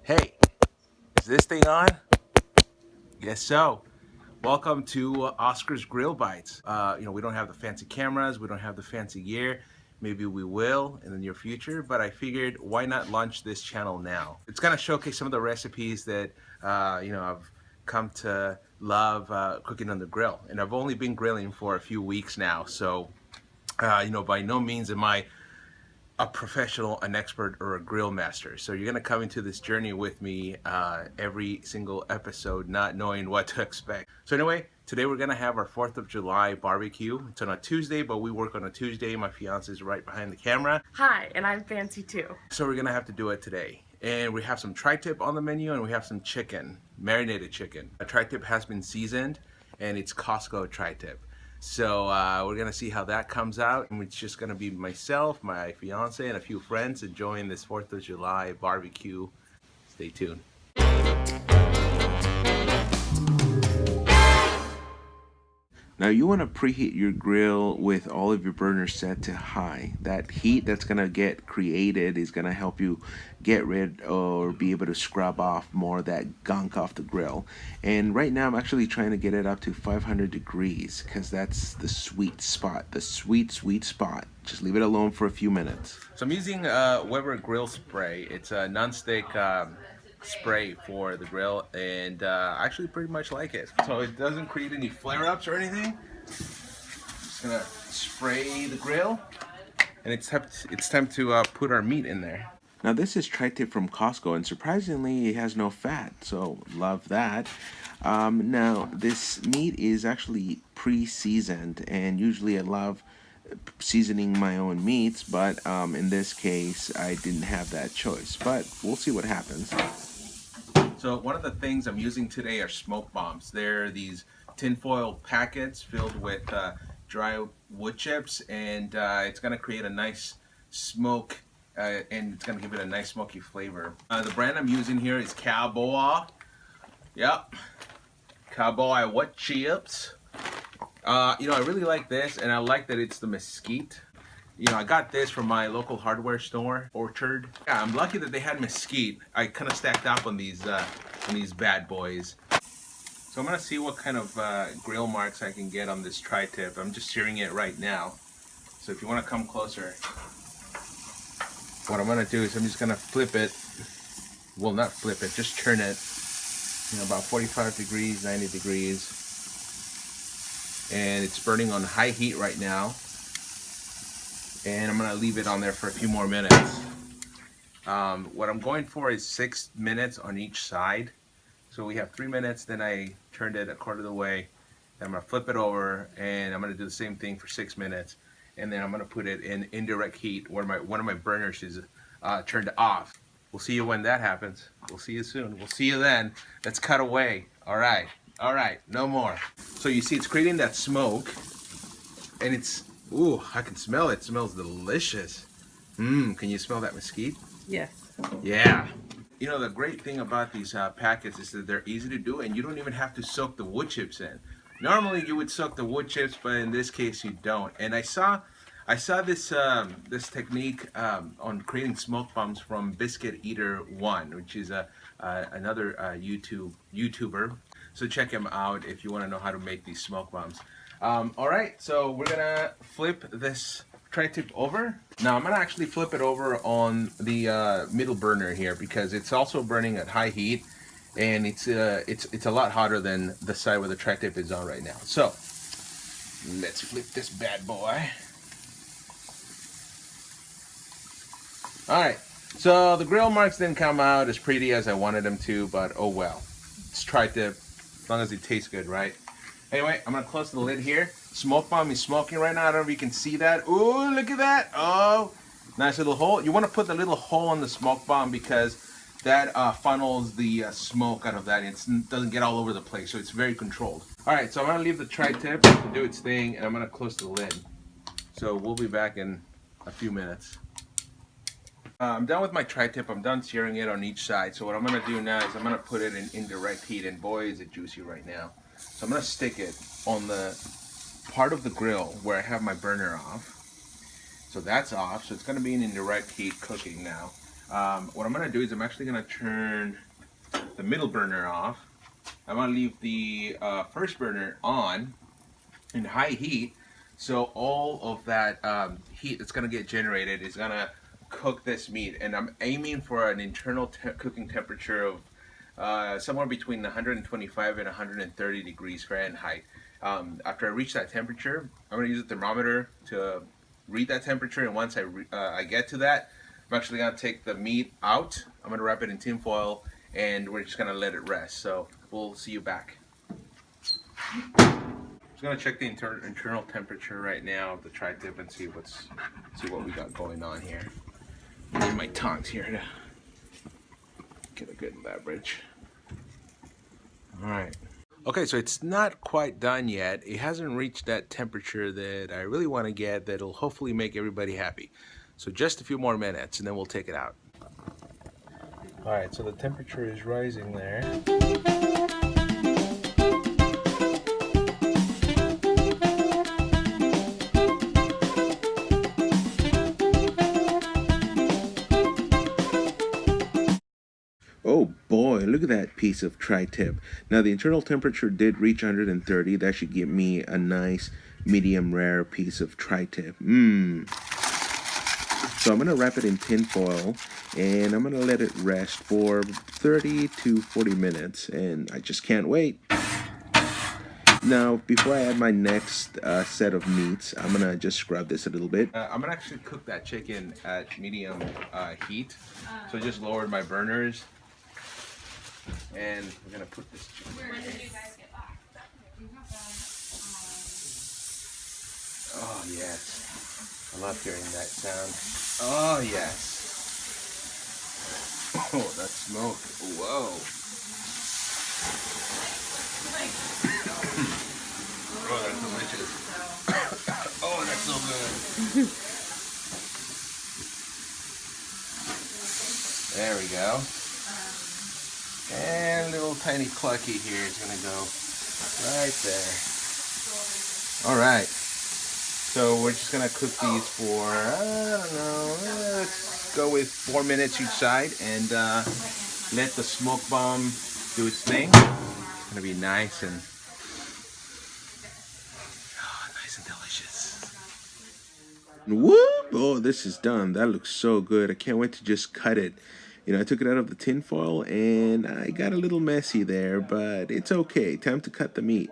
Hey, is this thing on? Yes, so. Welcome to Oscar's Grill Bites. We don't have the fancy cameras, we don't have the fancy gear. Maybe we will in the near future, but I figured why not launch this channel now? It's gonna showcase some of the recipes that I've come to love cooking on the grill, and I've only been grilling for a few weeks now, so by no means am I a professional, an expert, or a grill master. So you're gonna come into this journey with me every single episode, not knowing what to expect. So anyway, today we're gonna have our 4th of July barbecue. It's on a Tuesday, but we work on a Tuesday. My fiance is right behind the camera. Hi, and I'm fancy too. So we're gonna have to do it today. And we have some tri-tip on the menu, and we have some chicken, marinated chicken. A tri-tip has been seasoned, and it's Costco tri-tip. So we're gonna see how that comes out, and it's just gonna be myself, my fiance, and a few friends enjoying this 4th of July barbecue. Stay tuned. Now you want to preheat your grill with all of your burners set to high. That heat that's going to get created is going to help you get rid or be able to scrub off more of that gunk off the grill. And right now I'm actually trying to get it up to 500 degrees because that's the sweet spot, the sweet spot. Just leave it alone for a few minutes. So I'm using Weber grill spray. It's a non-stick spray for the grill, and I actually pretty much like it. So it doesn't create any flare-ups or anything. Just gonna spray the grill, and it's time to put our meat in there. Now this is tri-tip from Costco, and surprisingly it has no fat, so love that. Now this meat is actually pre-seasoned, and usually I love seasoning my own meats, but in this case I didn't have that choice, but we'll see what happens. So one of the things I'm using today are smoke bombs. They're these tinfoil packets filled with dry wood chips, and it's going to create a nice smoke, and it's going to give it a nice smoky flavor. The brand I'm using here is Cowboy. Yep, Cowboy wood chips. I really like this, and I like that it's the mesquite. I got this from my local hardware store, Orchard. Yeah, I'm lucky that they had mesquite. I kind of stacked up on these bad boys. So I'm gonna see what kind of grill marks I can get on this tri-tip. I'm just searing it right now. So if you want to come closer, what I'm gonna do is I'm just gonna flip it. Well, not flip it, just turn it. About 45 degrees, 90 degrees. And it's burning on high heat right now. And I'm gonna leave it on there for a few more minutes. What I'm going for is 6 minutes on each side. So we have 3 minutes, then I turned it a quarter of the way. Then I'm gonna flip it over, and I'm gonna do the same thing for 6 minutes. And then I'm gonna put it in indirect heat where one of my burners is turned off. We'll see you when that happens. We'll see you soon. We'll see you then. Let's cut away. All right, no more. So you see it's creating that smoke, and it's, ooh, I can smell it. It smells delicious. Can you smell that mesquite? Yes. Yeah. The great thing about these packets is that they're easy to do, and you don't even have to soak the wood chips in. Normally you would soak the wood chips, but in this case you don't. And I saw this this technique on creating smoke bombs from Biscuit Eater 1, which is another YouTuber. So check him out if you want to know how to make these smoke bombs. Alright, so we're gonna flip this tri-tip over. Now I'm gonna actually flip it over on the middle burner here because it's also burning at high heat, and it's a lot hotter than the side where the tri-tip is on right now. So let's flip this bad boy. Alright, so the grill marks didn't come out as pretty as I wanted them to, but oh well. It's tri-tip, as long as it tastes good, right? Anyway, I'm gonna close the lid here. Smoke bomb is smoking right now. I don't know if you can see that. Ooh, look at that. Oh, nice little hole. You want to put the little hole in the smoke bomb because that funnels the smoke out of that. It doesn't get all over the place, so it's very controlled. All right, so I'm gonna leave the tri-tip to do its thing, and I'm gonna close the lid. So we'll be back in a few minutes. I'm done with my tri-tip. I'm done searing it on each side. So what I'm gonna do now is I'm gonna put it in indirect heat, and boy, is it juicy right now. So I'm gonna stick it on the part of the grill where I have my burner off. So that's off. So it's gonna be in indirect heat cooking now. What I'm gonna do is I'm actually gonna turn the middle burner off. I'm gonna leave the first burner on in high heat, so all of that heat that's gonna get generated is gonna cook this meat. And I'm aiming for an internal cooking temperature of somewhere between 125 and 130 degrees Fahrenheit. After I reach that temperature, I'm gonna use a thermometer to read that temperature, and once I get to that, I'm actually gonna take the meat out. I'm gonna wrap it in tin foil, and we're just gonna let it rest. So we'll see you back. Just gonna check the internal temperature right now of the tri-tip and see what we got going on here. I need my tongs here to get a good leverage. All right. Okay, so it's not quite done yet. It hasn't reached that temperature that I really want to get that'll hopefully make everybody happy. So just a few more minutes and then we'll take it out. All right, so the temperature is rising there. Oh boy, look at that piece of tri-tip. Now the internal temperature did reach 130. That should give me a nice medium rare piece of tri-tip. So I'm going to wrap it in tin foil and I'm going to let it rest for 30 to 40 minutes, and I just can't wait. Now, before I add my next set of meats, I'm going to just scrub this a little bit. I'm going to actually cook that chicken at medium heat. So I just lowered my burners. And we're going to put this chicken in. When did you guys get back? Oh, yes. I love hearing that sound. Oh, yes. Oh, that smoke. Whoa. Oh, that's delicious. Oh, that's so good. There we go. And little tiny clucky here is going to go right there. All right. So we're just going to cook these for, I don't know, let's go with 4 minutes each side and let the smoke bomb do its thing. It's going to be nice and delicious. Whoop! Oh, this is done. That looks so good. I can't wait to just cut it. You know, I took it out of the tin foil and I got a little messy there, but it's okay. Time to cut the meat.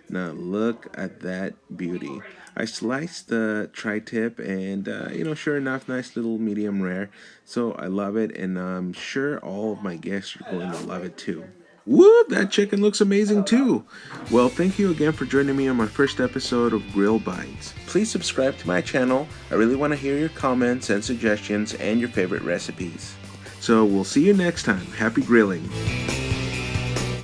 Now look at that beauty. I sliced the tri-tip and, you know, sure enough, nice little medium rare. So I love it, and I'm sure all of my guests are going to love it too. Whoop, that chicken looks amazing too. Well, thank you again for joining me on my first episode of Grill Bites. Please subscribe to my channel. I really want to hear your comments and suggestions and your favorite recipes. So we'll see you next time. Happy grilling.